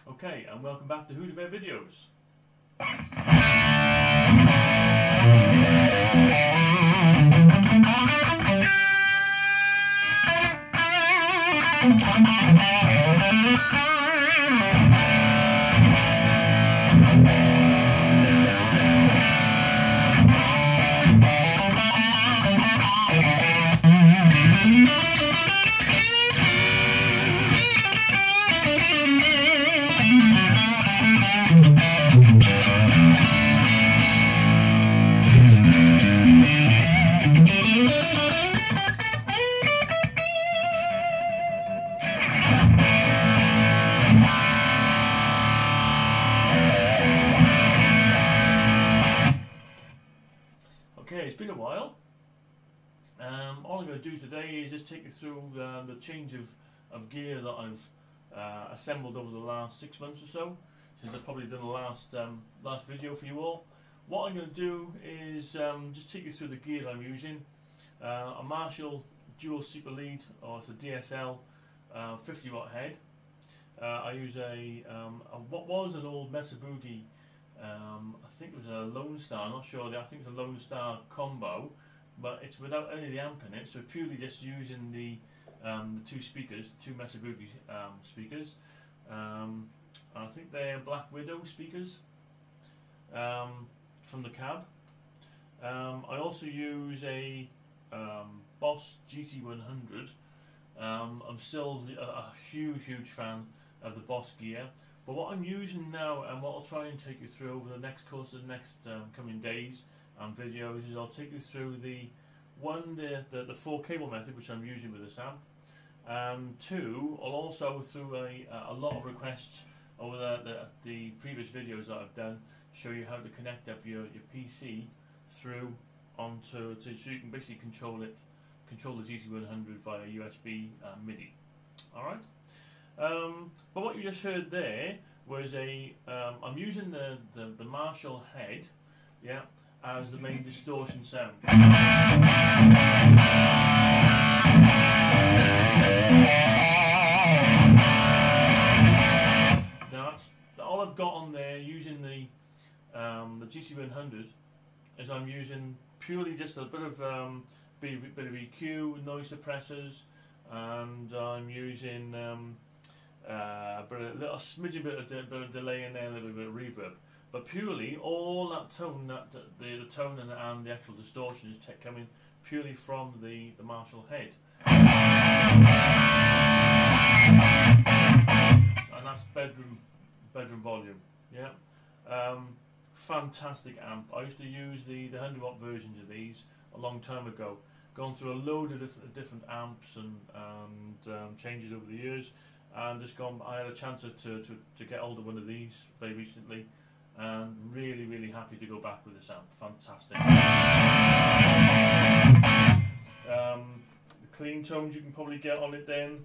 Okay, and welcome back to WDBV Videos. Okay, it's been a while. All I'm going to do today is just take you through the change of gear that I've assembled over the last 6 months or so, since I've probably done the last video for you all. What I'm going to do is just take you through the gear that I'm using. A Marshall dual super lead, or it's a DSL 50 watt head. I use what was an old Mesa Boogie. I think it was a Lone Star, I'm not sure, I think it's a Lone Star combo, but it's without any of the amp in it, so purely just using the two speakers, the two Mesa Boogie speakers. I think they're Black Widow speakers from the cab. I also use a Boss GT100. I'm still a huge fan of the Boss gear. But what I'm using now, and what I'll try and take you through over the next course of the next coming days and videos, is I'll take you through the 4 cable method, which I'm using with this amp, and 2, I'll also through a lot of requests over the previous videos that I've done, show you how to connect up your PC through onto so you can basically control the GT100 via USB MIDI. All right. But what you just heard there was I'm using the Marshall head, yeah, as the main distortion sound. Now that's all I've got on there using the GT100, is I'm using purely just a bit of EQ, noise suppressors, and I'm using a little smidgen bit of delay in there, a little bit of reverb, but purely all that tone, the tone and the actual distortion is coming purely from the Marshall head, and that's bedroom volume. Yeah, fantastic amp. I used to use the 100 watt versions of these a long time ago. Gone through a load of different amps and changes over the years. And I had a chance to get hold of one of these very recently, and really happy to go back with this amp. Fantastic. The clean tones you can probably get on it then.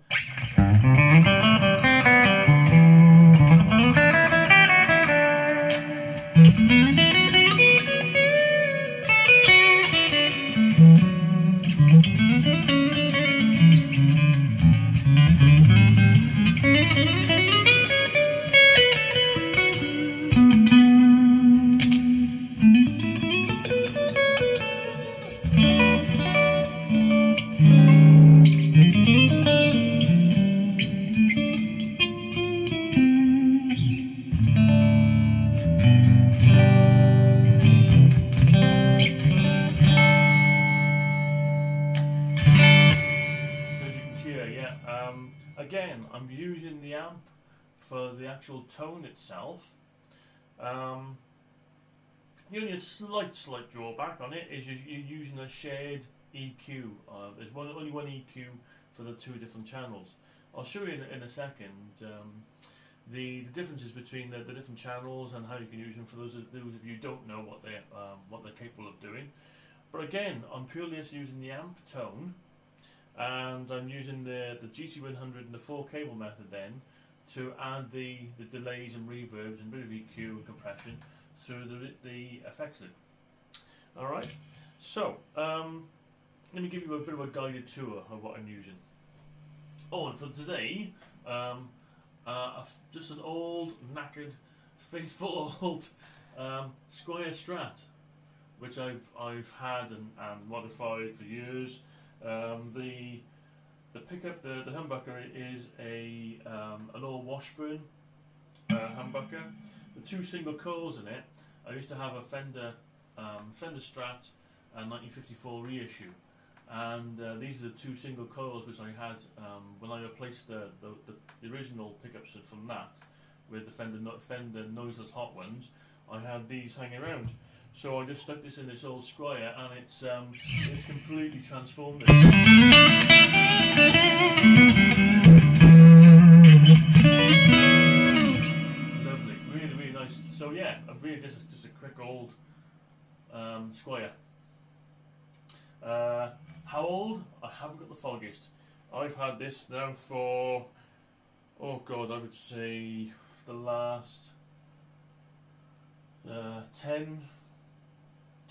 Again, I'm using the amp for the actual tone itself. The only slight drawback on it is you're using a shared EQ. There's only one EQ for the two different channels. I'll show you in a second the differences between the different channels and how you can use them for those of you who don't know what they're capable of doing. But again, I'm purely just using the amp tone. And I'm using the GT100 and the 4 cable method then to add the delays and reverbs and a bit of EQ and compression through the effects loop. Alright, so let me give you a bit of a guided tour of what I'm using. Oh, and for today, just an old old, knackered, faithful old Squire Strat, which I've had and modified for years. The pickup, the humbucker is an old Washburn humbucker. The two single coils in it. I used to have a Fender Strat and 1954 reissue, and these are the two single coils which I had when I replaced the original pickups from that with the Fender noiseless hot ones. I had these hanging around, so I just stuck this in this old Squire, and it's completely transformed it. Lovely, really, really nice. So yeah, I've really just a quick old Squire. How old? I haven't got the foggiest. I've had this now for, oh god, I would say the last 10,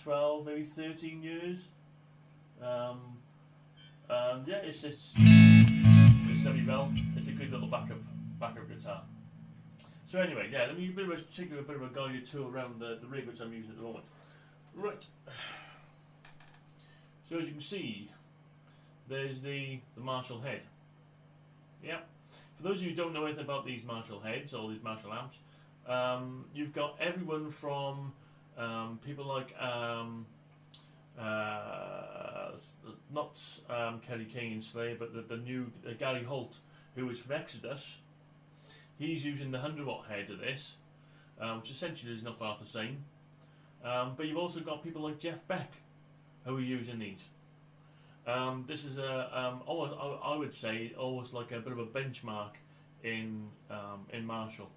12, maybe 13 years. And yeah, it's very well. It's a good little backup guitar. So anyway, yeah, let me take you a bit of a guided tour around the rig which I'm using at the moment. Right. So as you can see, there's the Marshall head. Yeah. For those of you who don't know anything about these Marshall heads or these Marshall amps, you've got everyone from people like not Kerry King and Slayer, but the new Gary Holt, who is from Exodus. He's using the 100-watt head of this, which essentially is not far the same. But you've also got people like Jeff Beck, who are using these. This is I would say almost like a bit of a benchmark in Marshall.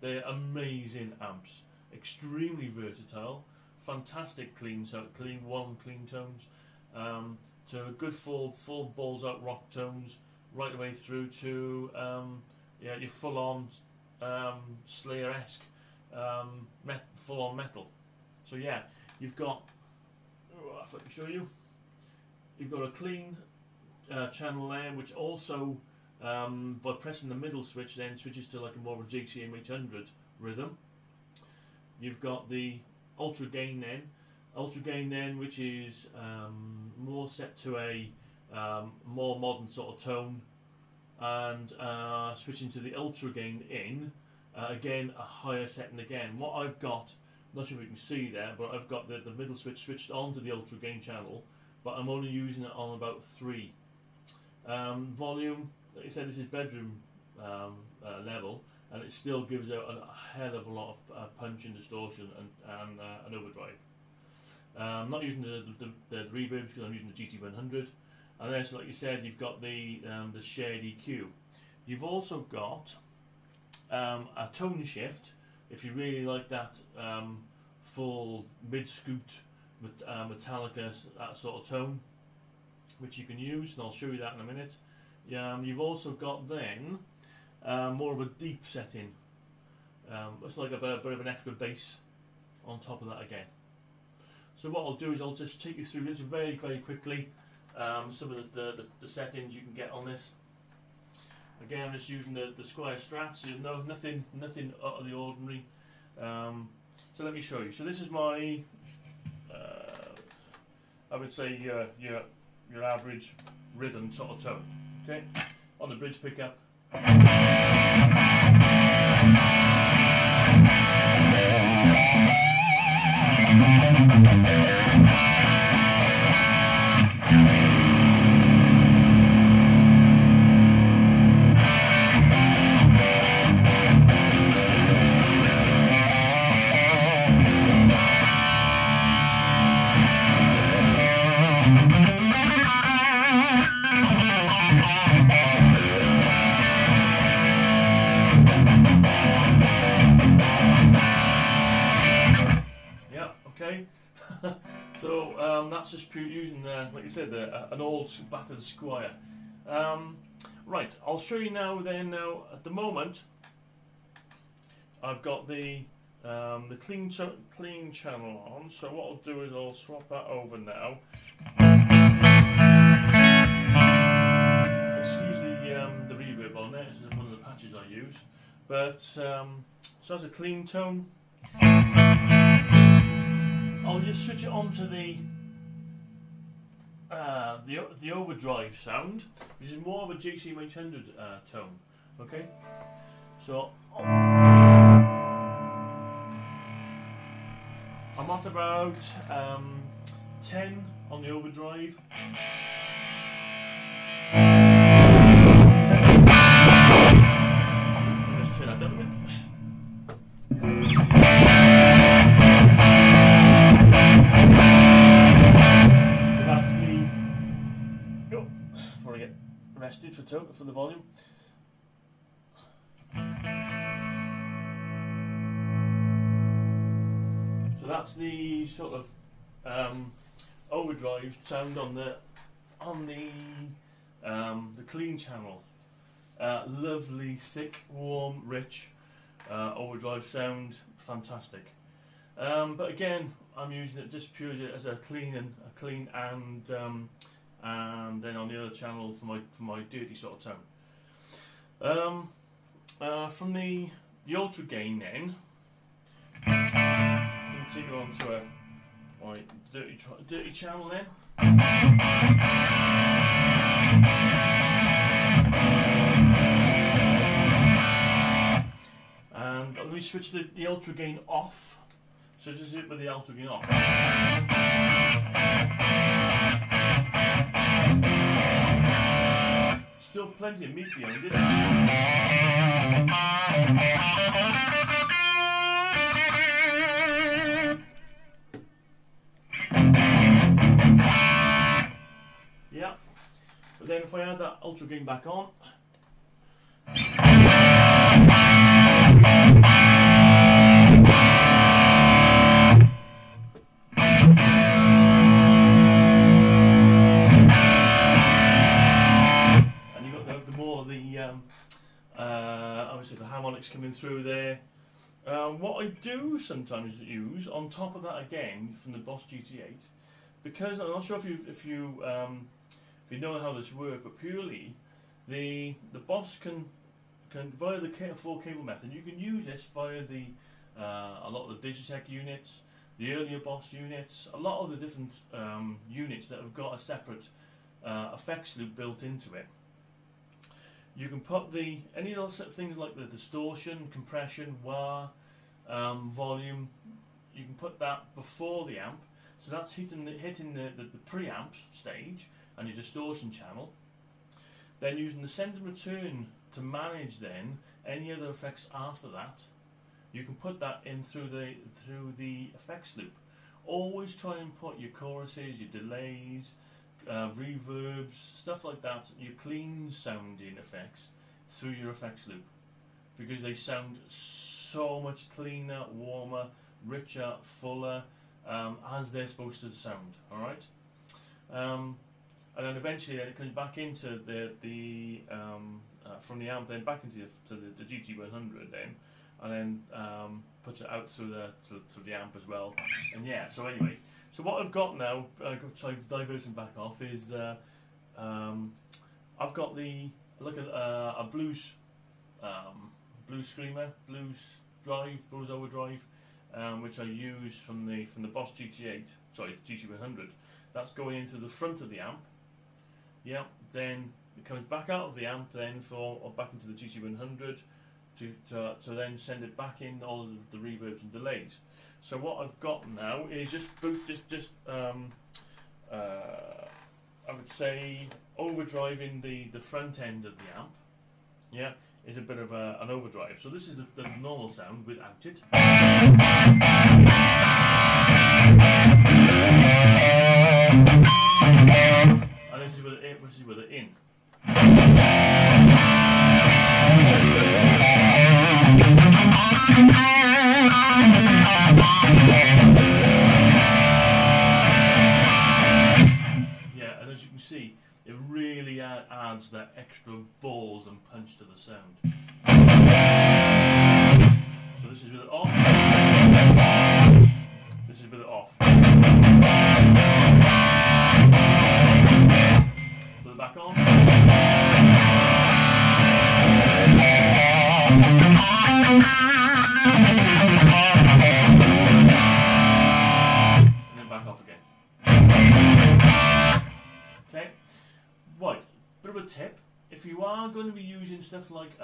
They're amazing amps, extremely versatile, fantastic clean tones, to good full balls out rock tones, right the way through to yeah, your full-on Slayer-esque full-on metal. So yeah, you've got, if I can show you, you've got a clean channel there, which also by pressing the middle switch then switches to like a more of a JCM 800 rhythm. You've got the ultra gain then, which is more set to a more modern sort of tone, and switching to the ultra gain in, again a higher setting again. What I've got, not sure if you can see there, but I've got the middle switch switched onto the ultra gain channel, but I'm only using it on about 3. Volume, like I said, this is bedroom level, and it still gives out a hell of a lot of punch and distortion and overdrive. I'm not using the reverb because I'm using the GT100. And then, so like you said, you've got the shared EQ. You've also got a tone shift if you really like that full mid-scoot Metallica, that sort of tone, which you can use, and I'll show you that in a minute. You've also got then more of a deep setting. It's like a bit of an extra bass on top of that again. So what I'll do is I'll just take you through this very, very quickly. Some of the settings you can get on this. Again, I'm just using the Squire Strats. You know, nothing out of the ordinary. So let me show you. So this is my, I would say your average rhythm sort of tone. Okay, on the bridge pickup. So that's just using, like I said, an old battered Squire. Right, I'll show you now. Then at the moment, I've got the clean channel on. So what I'll do is I'll swap that over now. Excuse the reverb on there. This is one of the patches I use. But so as a clean tone, I'll just switch it on to the Overdrive sound, which is more of a GT100 tone. Okay, so I'm at about 10 on the Overdrive. Let's turn that down a bit. So that's the. Oh, before I get arrested for the volume. So that's the sort of Overdrive sound on the clean channel. Lovely, thick, warm, rich Overdrive sound, fantastic. But again, I'm using it just purely as a clean and then on the other channel for my dirty sort of tone. From the ultra gain then. Take you on to a dirty channel then. And let me switch the ultra gain off. So just it with the ultra gain off. Still plenty of meat behind it. Yeah, but then if I add that ultra gain back on, and you got the more obviously the harmonics coming through there. What I do sometimes use on top of that again from the Boss GT8, because I'm not sure if you know how this works, but purely the Boss can via the 4 cable method, you can use this via the a lot of the Digitech units, the earlier Boss units, a lot of the different units that have got a separate effects loop built into it. You can put any of those things like the distortion, compression, wah, volume. You can put that before the amp, so that's hitting the preamp stage and your distortion channel. Then using the send and return to manage then any other effects after that. You can put that in through the effects loop. Always try and put your choruses, your delays, reverbs, stuff like that, your clean sounding effects through your effects loop, because they sound so much cleaner, warmer, richer, fuller, as they're supposed to sound. All right, and then eventually then it comes back into from the amp then back into the GT100 then, and then puts it out through the amp as well. And yeah, so anyway. So what I've got now, so diverting back off, is I've got a blues screamer, blues overdrive, which I use from the Boss GT8, sorry, GT100. That's going into the front of the amp. Yeah, then it comes back out of the amp then back into the GT100 to then send it back in all of the reverbs and delays. So what I've got now is I would say overdriving the front end of the amp. Yeah, is a bit of an overdrive. So this is the normal sound without it. And this is with it in. Yeah, and as you can see, it really adds that extra balls and punch to the sound. So this is with it on. This is with it off. Put it back on. then back off again. Okay, right, bit of a tip. If you are going to be using stuff like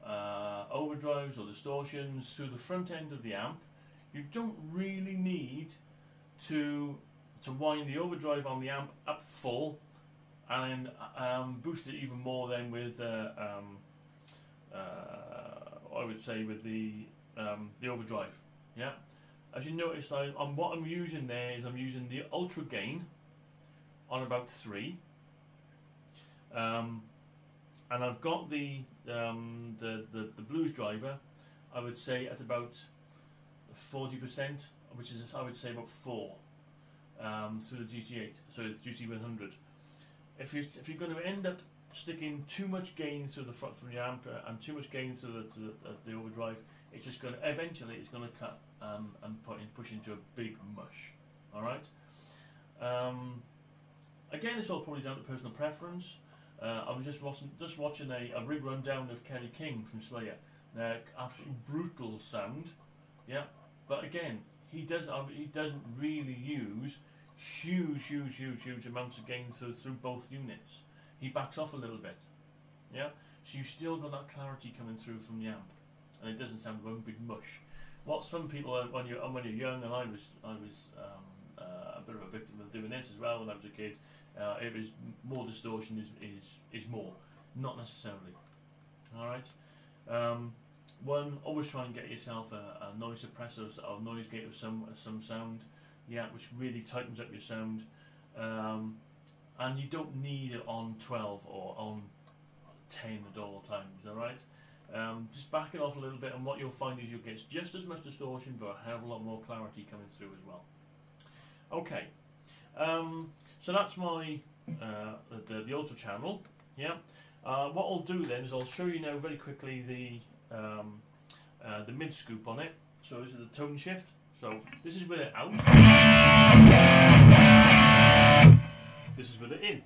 overdrives or distortions through the front end of the amp, you don't really need to wind the overdrive on the amp up full and boost it even more then with I would say with the overdrive. Yeah, as you notice, what I'm using there is I'm using the ultra gain on about 3, and I've got the blues driver, I would say at about 40%, which is I would say about 4 through the GT8, so the GT100. If you're going to end up sticking too much gain through the front from the amp and too much gain through the overdrive, it's just going to eventually it's going to cut and push into a big mush. All right. Again, it's all probably down to personal preference. I was just watching a rig rundown of Kerry King from Slayer. Absolutely brutal sound, yeah. But again, he doesn't really use huge amounts of gain through both units. He backs off a little bit, yeah. So you still got that clarity coming through from the amp, and it doesn't sound one big mush. What some people when you're young, and I was a bit of a victim of doing this as well when I was a kid. It was more distortion is more, not necessarily. All right. One, always try and get yourself a noise suppressor or noise gate of some sound, yeah, which really tightens up your sound. And you don't need it on 12 or on 10 at all times. All right. Just back it off a little bit, and what you'll find is you'll get just as much distortion, but a hell of a lot more clarity coming through as well. Okay. So that's my the ultra channel. Yeah. What I'll do then is I'll show you now very quickly the mid scoop on it. So this is the tone shift. So this is with it out. This is with it in.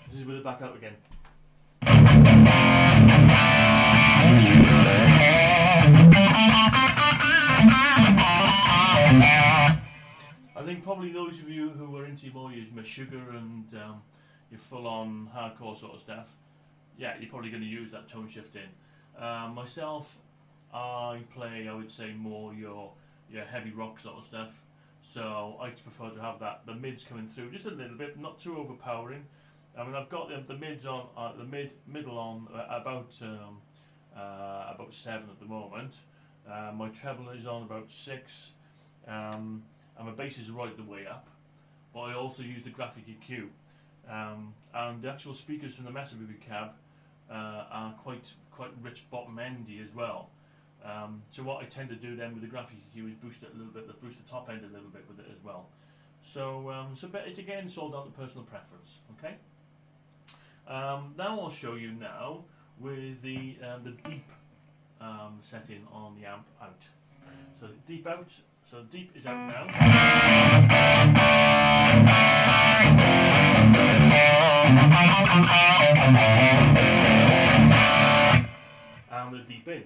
This is with it back out again. I think probably those of you who are into more your sugar and your full-on hardcore sort of stuff, yeah, you're probably going to use that tone shift in. Myself, I play, I would say, more your heavy rock sort of stuff. So I prefer to have the mids coming through just a little bit, not too overpowering. I mean, I've got the mids on, middle on about 7 at the moment. My treble is on about 6. And my bass is right the way up, but I also use the graphic EQ, and the actual speakers from the Mesa BB cab are quite rich bottom endy as well. So what I tend to do then with the graphic EQ is boost it a little bit, boost the top end a little bit with it as well. So but it's again all down to personal preference. Okay. Now I'll show you now with the deep setting on the amp out. So deep out. So deep is out now. And the deep in.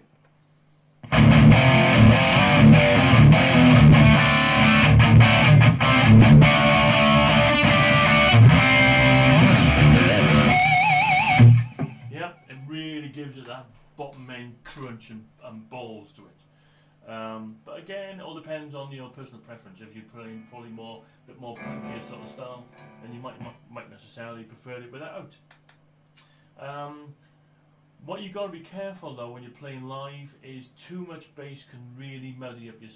Yep, it really gives it that bottom end crunch and balls to it. But again, it all depends on your personal preference. If you're playing probably a bit more punkier sort of style, then you might necessarily prefer it without. What you've got to be careful though when you're playing live is too much bass can really muddy up your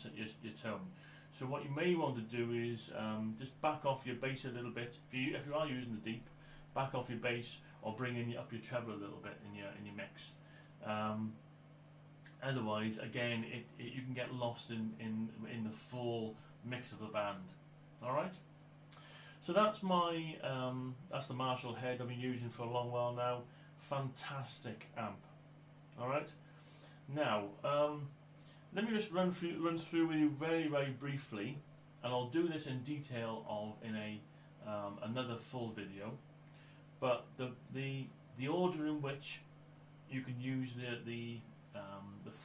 tone. So what you may want to do is just back off your bass a little bit. If you are using the deep, back off your bass or bring up your treble a little bit in your mix. Otherwise, again, you can get lost in the full mix of the band. All right. So that's my that's the Marshall head I've been using for a long while now. Fantastic amp. All right. Now let me just run through with you very briefly, and I'll do this in detail in a another full video. But the order in which you can use the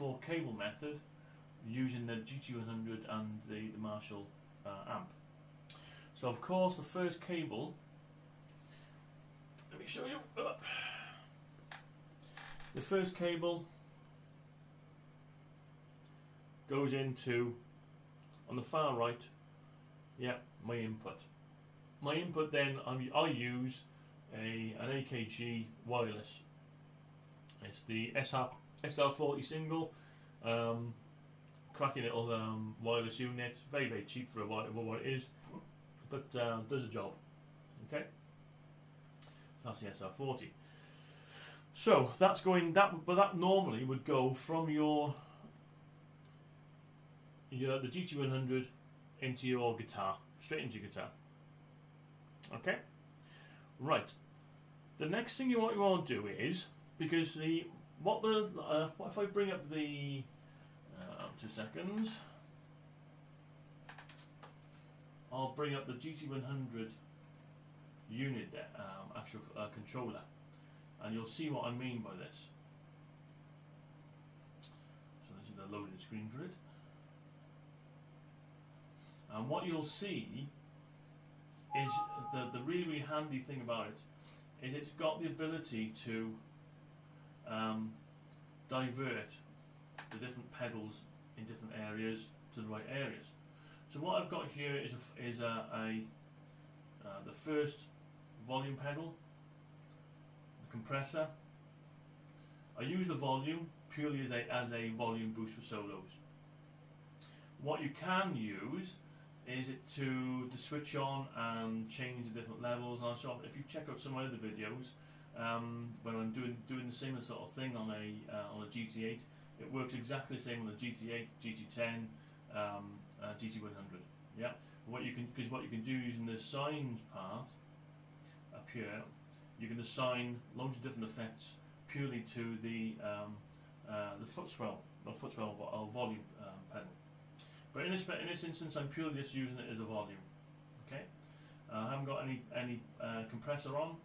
4-cable method using the GT100 and the Marshall amp. So of course the first cable, let me show you. The first cable goes into, on the far right, yeah, my input. My input then, I use an AKG wireless. It's the SR40 single, cracking little wireless unit, very cheap for what it is, but does a job. Okay, that's the SR40. So that's going but that normally would go from the GT100 into your guitar, straight into your guitar. Okay, right. The next thing you want to do is, because what if I bring up the 2 seconds? I'll bring up the GT100 unit there, actual controller, and you'll see what I mean by this. So this is the loading screen for it, and what you'll see is the really handy thing about it is it's got the ability to divert the different pedals in different areas to the right areas. So what I've got here is the first volume pedal, the compressor. I use the volume purely as a volume boost for solos. What you can use is it to switch on and change the different levels. And so if you check out some other videos, when I'm doing the same sort of thing on a GT8, it works exactly the same on the GT8, GT10, GT100. Yeah. What you can do using the signs part up here, you can assign loads of different effects purely to the foot swell or volume pedal. But in this instance, I'm purely just using it as a volume. Okay. I haven't got any compressor on.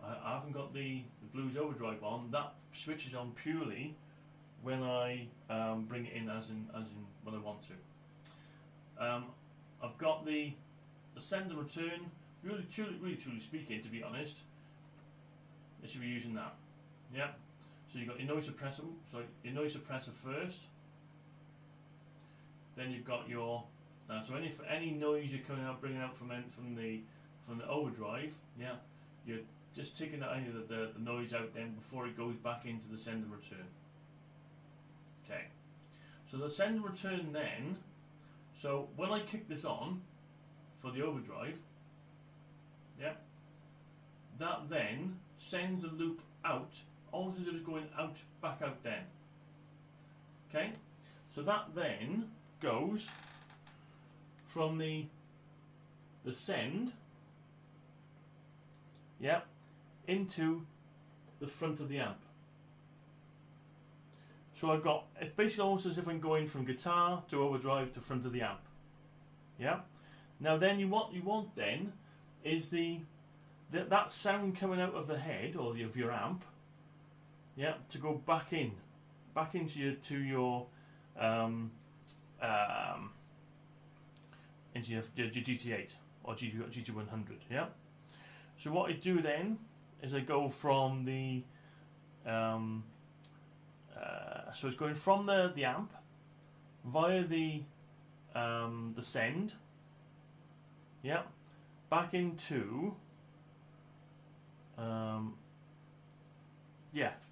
I haven't got the Blues Overdrive on. That switches on purely when I bring it in as in when I want to. I've got the send and return. Really truly speaking, to be honest, I should be using that. Yeah. So you've got your noise suppressor. So your noise suppressor first. Then you've got your so any noise you're bringing out from the overdrive. Yeah. You're just taking the noise out then before it goes back into the send and return. Okay. So the send and return then. So when I kick this on for the overdrive, yeah, that then sends the loop out, almost as if it's going back out then. Okay, so that then goes from the send, yeah, into the front of the amp. So I've got, it's basically almost as if I'm going from guitar to overdrive to front of the amp. Yeah. Now then what you want then is that sound coming out of the head or of your amp, yeah, to go back into your GT8 or GT100. Yeah. So what I do then is I go from the so it's going from the amp via the send, yeah, back into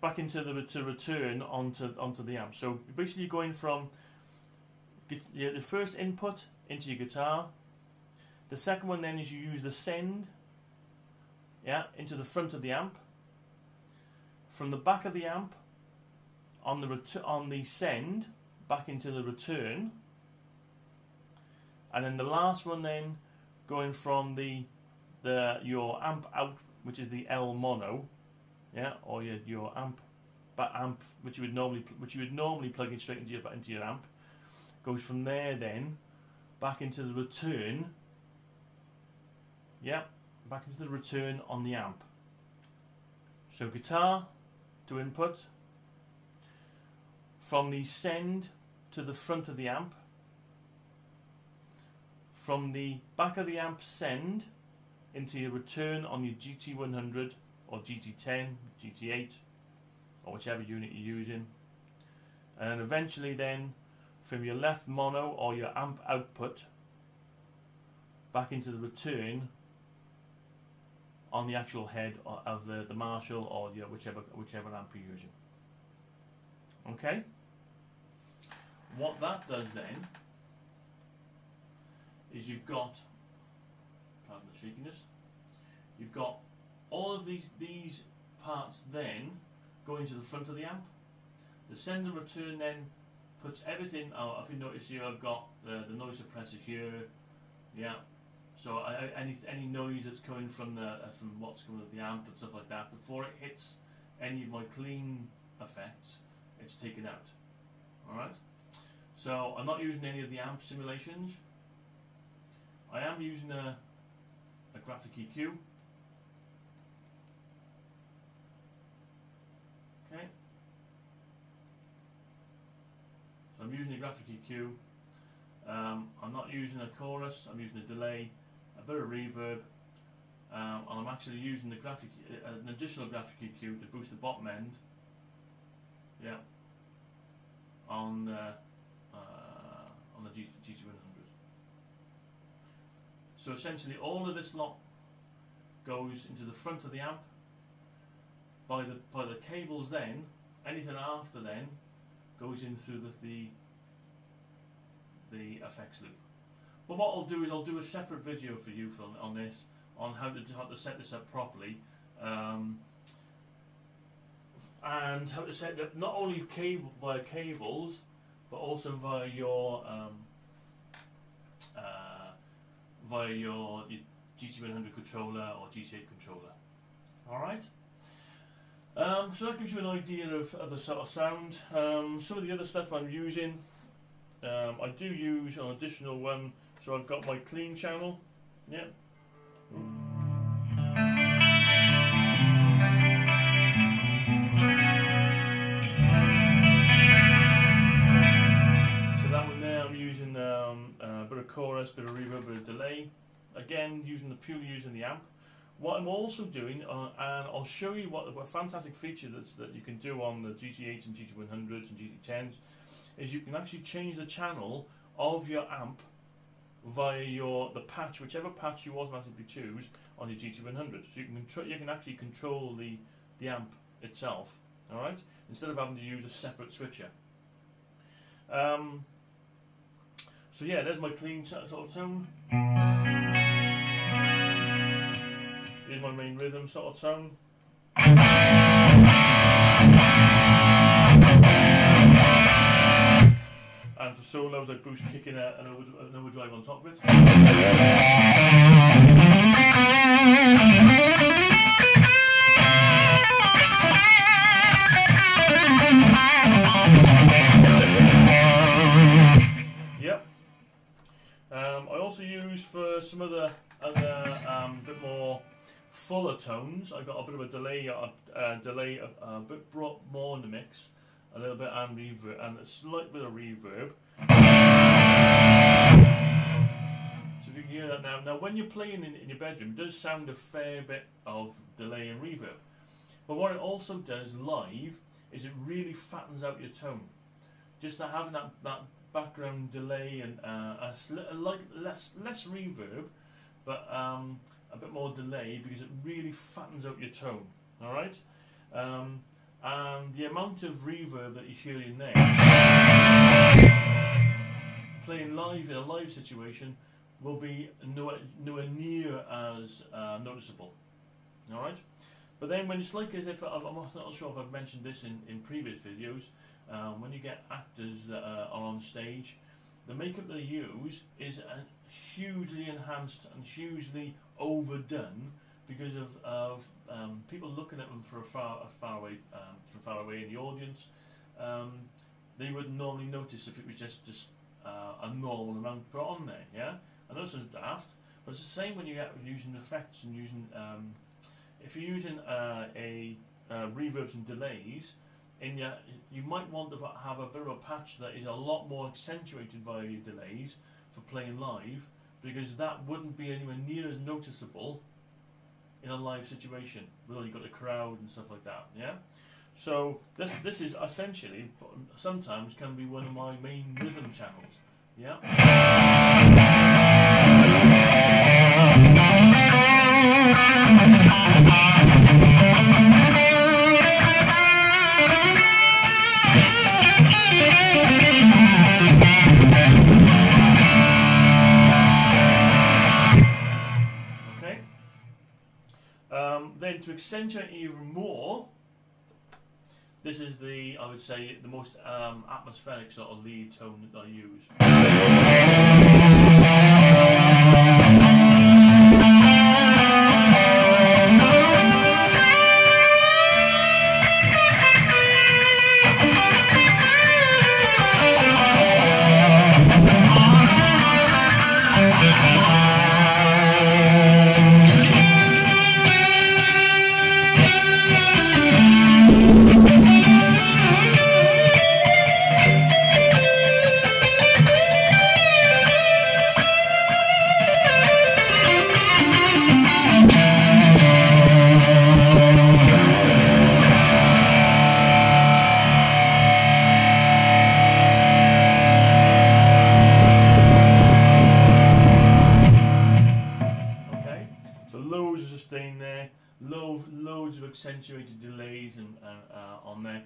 back into the return onto the amp. So basically you're going from the first input into your guitar. The second one then is you use the send, yeah, into the front of the amp. From the back of the amp on the send back into the return, and then the last one then going from the your amp out, which is the L mono, yeah, or your amp which you would normally plug in straight into your amp, goes from there then back into the return, yeah, back into the return on the amp. So guitar to input, from the send to the front of the amp, from the back of the amp send into your return on your GT100 or GT10, GT8, or whichever unit you're using, and eventually then from your left mono or your amp output back into the return on the actual head of the Marshall or your whichever amp you're using. Okay. What that does then is you've got, pardon the shakiness, you've got all of these parts then going to the front of the amp. The send and return then puts everything out. If you notice here, I've got the noise suppressor here, yeah. So any noise that's coming from what's coming out of the amp and stuff like that, before it hits any of my clean effects, it's taken out. All right. So I'm not using any of the amp simulations. I am using a graphic EQ. Okay. So I'm using a graphic EQ. I'm not using a chorus. I'm using a delay, a bit of reverb, and I'm actually using the an additional graphic EQ to boost the bottom end. Yeah. On the GT100. So essentially, all of this lot goes into the front of the amp. By the cables, then anything after then goes in through the effects loop. But what I'll do is I'll do a separate video for you on this, on how to set this up properly, and how to set it up not only via cables, but also via your GT100 controller or GT8 controller. All right. So that gives you an idea of the sort of sound. Some of the other stuff I'm using, I do use an additional one. So I've got my clean channel. Yeah. So that one there, I'm using a bit of chorus, bit of reverb, bit of delay. Again, purely using the amp. What I'm also doing, and I'll show you what a fantastic feature that you can do on the GT8s and GT100s and GT10s, is you can actually change the channel of your amp via the patch, whichever patch you automatically choose on your GT100. So you can actually control the amp itself. All right, instead of having to use a separate switcher. So yeah, there's my clean sort of tone. Here's my main rhythm sort of tone. And for solos, I boost kicking an overdrive on top of it. Yep. I also use for some of the other bit more fuller tones. I got a bit of a delay, a bit more in the mix, a little bit and reverb, and a slight bit of reverb. So if you can hear that now. Now, when you're playing in your bedroom, it does sound a fair bit of delay and reverb. But what it also does live is it really fattens out your tone. Just not having that background delay and less reverb, but a bit more delay, because it really fattens out your tone. All right, and the amount of reverb that you hear in there, playing live in a live situation, will be nowhere near as noticeable. All right, but then when it's like as if I'm not sure if I've mentioned this in previous videos, when you get actors that are on stage, the makeup they use is a hugely enhanced and hugely overdone because of people looking at them from far away in the audience. They wouldn't normally notice if it was just a normal amount put on there. Yeah, I know it sounds daft, but it's the same when you get using effects and using if you're using reverbs and delays. You might want to have a bit of a patch that is a lot more accentuated via your delays for playing live, because that wouldn't be anywhere near as noticeable in a live situation where you've got a crowd and stuff like that. Yeah, so this is essentially sometimes can be one of my main rhythm channels. Yeah. Then to accentuate even more, this is I would say, the most atmospheric sort of lead tone that I use. Loads of accentuated delays and on there,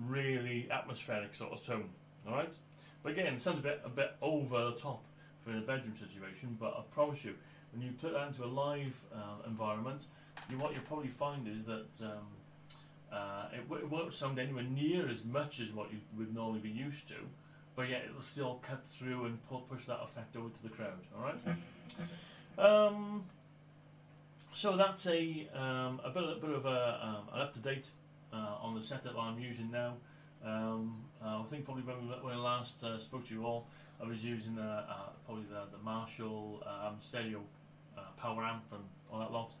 really atmospheric sort of tone. All right, but again, it sounds a bit over the top for a bedroom situation. But I promise you, when you put that into a live environment, what you'll probably find is that it won't sound anywhere near as much as what you would normally be used to, but yet it'll still cut through and push that effect over to the crowd. All right. So that's a bit of an up-to-date on the setup I'm using now. I think probably when I last spoke to you all, I was using probably the Marshall stereo power amp and all that lot.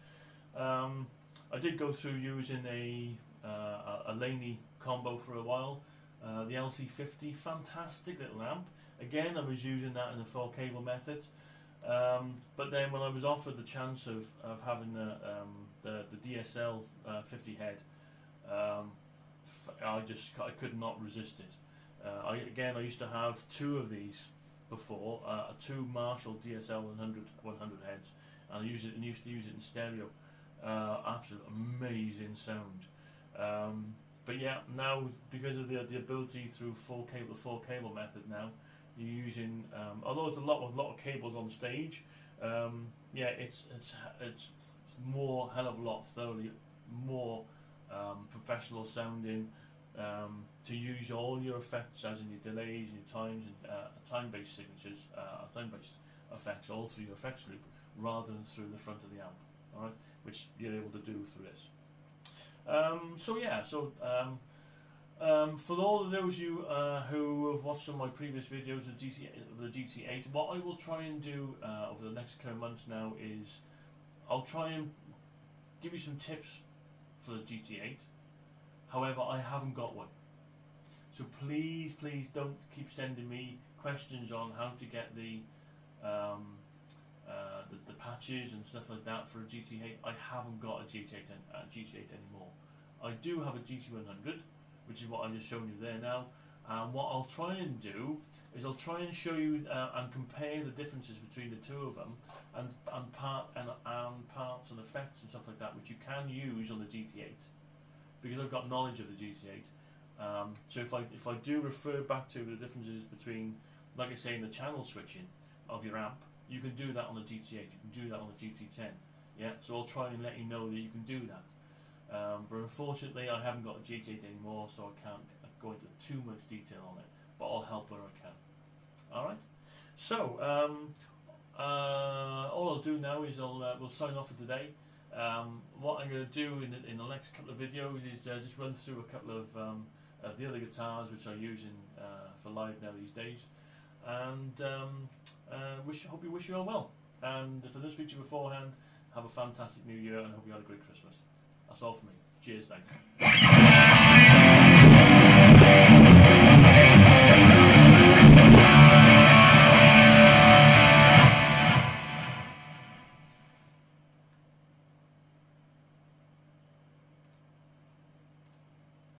I did go through using a Laney combo for a while, the LC50, fantastic little amp. Again, I was using that in the 4-cable method. But then when I was offered the chance of having the DSL 50 head, I could not resist it. I used to have 2 of these before, 2 Marshall DSL 100 heads, and I used to use it in stereo. Absolute amazing sound. But yeah, now because of the ability through 4-cable method now, you're using, although there's a lot of cables on stage, yeah, it's more, hell of a lot thoroughly more professional sounding, to use all your effects, as in your delays, your times, and time-based signatures, time-based effects, all through your effects loop rather than through the front of the amp. All right, which you're able to do through this. For all of those of you who have watched some of my previous videos of the GT8, what I will try and do over the next couple of months now is I'll try and give you some tips for the GT8. However, I haven't got one. So please don't keep sending me questions on how to get the patches and stuff like that for a GT8. I haven't got a GT8 anymore. I do have a GT100, which is what I just showed you there now. And what I'll try and do is I'll try and show you and compare the differences between the two of them, and parts and effects and stuff like that, which you can use on the GT8, because I've got knowledge of the GT8. So if I do refer back to the differences between, like I say, in the channel switching of your amp, you can do that on the GT8. You can do that on the GT10. Yeah. So I'll try and let you know that you can do that. But unfortunately, I haven't got a GT8 anymore, so I can't go into too much detail on it. But I'll help where I can. All right. So all I'll do now is we'll sign off for today. What I'm going to do in the next couple of videos is just run through a couple of the other guitars which I'm using for live now these days, and hope you wish you all well. And if I don't speak to you beforehand, have a fantastic New Year and hope you had a great Christmas. That's all for me. Cheers, thanks.